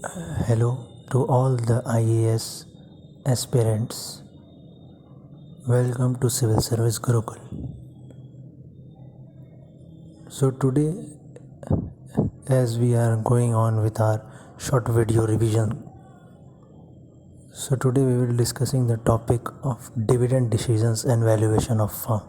Hello to all the IAS aspirants. Welcome to Civil Service Gurukul. So today, as we are going on with our short video revision, so today we will be discussing the topic of dividend decisions and valuation of firm.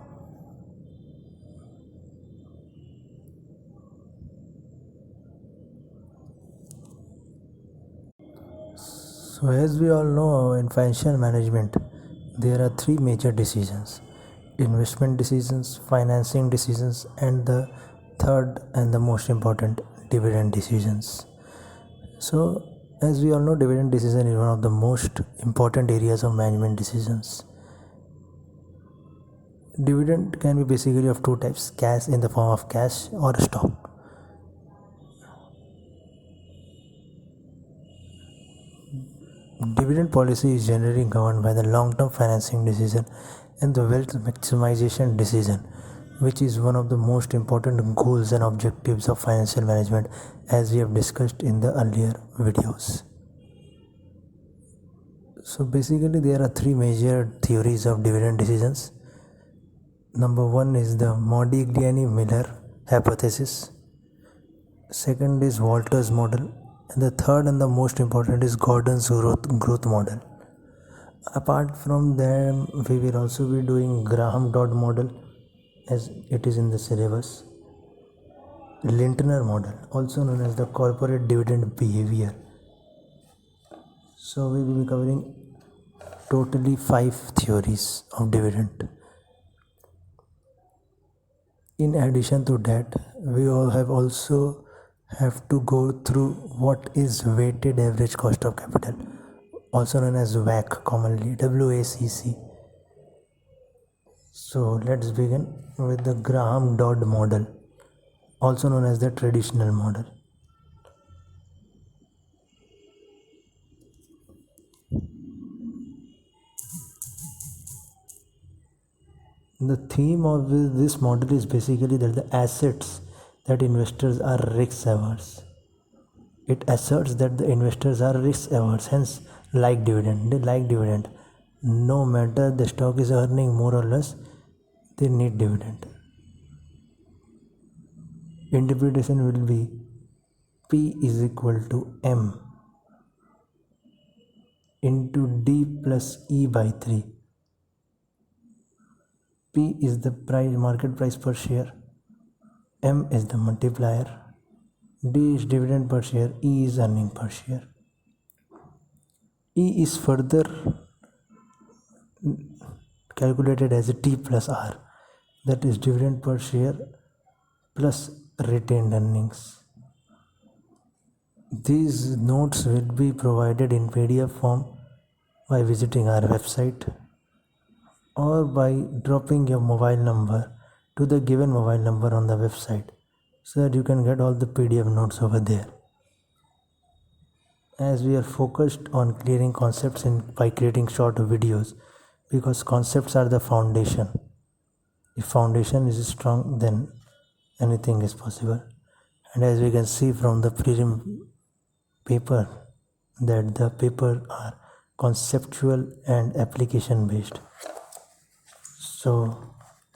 So as we all know, in financial management, there are three major decisions: investment decisions, financing decisions, and the third and the most important, dividend decisions. So as we all know, dividend decision is one of the most important areas of management decisions. Dividend can be basically of two types: cash in the form of cash or stock. Dividend policy is generally governed by the long-term financing decision and the wealth maximization decision, which is one of the most important goals and objectives of financial management, as we have discussed in the earlier videos. So basically there are three major theories of dividend decisions. Number one is the Modigliani-Miller hypothesis. Second is Walter's model. And the third and the most important is Gordon's growth model. Apart from them, we will also be doing Graham-Dodd model, as it is in the syllabus. Lintner model, also known as the corporate dividend behavior. So we will be covering totally 5 theories of dividend. In addition to that, we all have to go through what is weighted average cost of capital, also known as WACC, commonly WACC. So let's begin with the Graham-Dodd model, also known as the traditional model. The theme of this model is basically that the assets that investors are risk averse. It asserts that the investors are risk averse, hence like dividend. They like dividend. No matter the stock is earning more or less, they need dividend. Interpretation will be P is equal to M into D plus E by 3. P is the market price per share, M is the multiplier, D is dividend per share, E is earning per share. E is further calculated as a T plus R, that is dividend per share plus retained earnings. These notes will be provided in PDF form by visiting our website or by dropping your mobile number to the given mobile number on the website, so that you can get all the PDF notes over there. As we are focused on clearing concepts by creating short videos, because concepts are the foundation. If foundation is strong, then anything is possible. And as we can see from the prelim paper, that the paper are conceptual and application based. So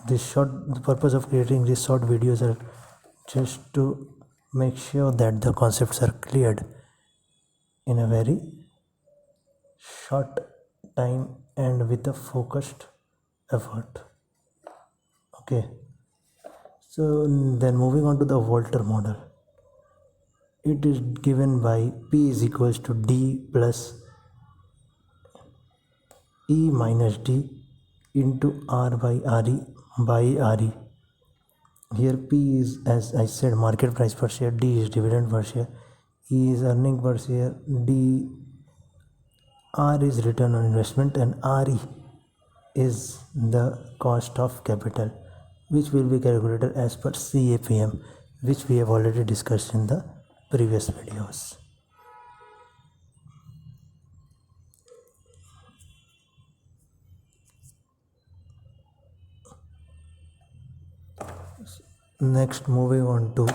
the purpose of creating these short videos are just to make sure that the concepts are cleared in a very short time and with a focused effort. Okay, so then moving on to the Walter model. It is given by P is equals to D plus E minus D into R by RE by RE. Here P is, as I said, market price per share, D is dividend per share, E is earning per share, R is return on investment, and RE is the cost of capital, which will be calculated as per CAPM, which we have already discussed in the previous videos. Next, moving on to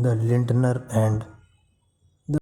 the Lindner and